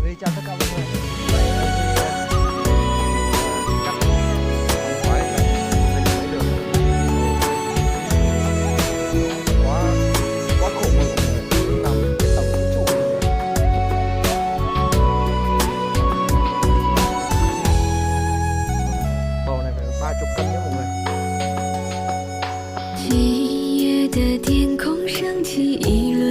Huy chào tất cả mọi người. Chắc không phải là mình mới được. Quá quá khủng rồi. Nằm cái tầm vũ trụ rồi. Bầu này phải 30 cân nhé mọi người. 今夜的天空升起一轮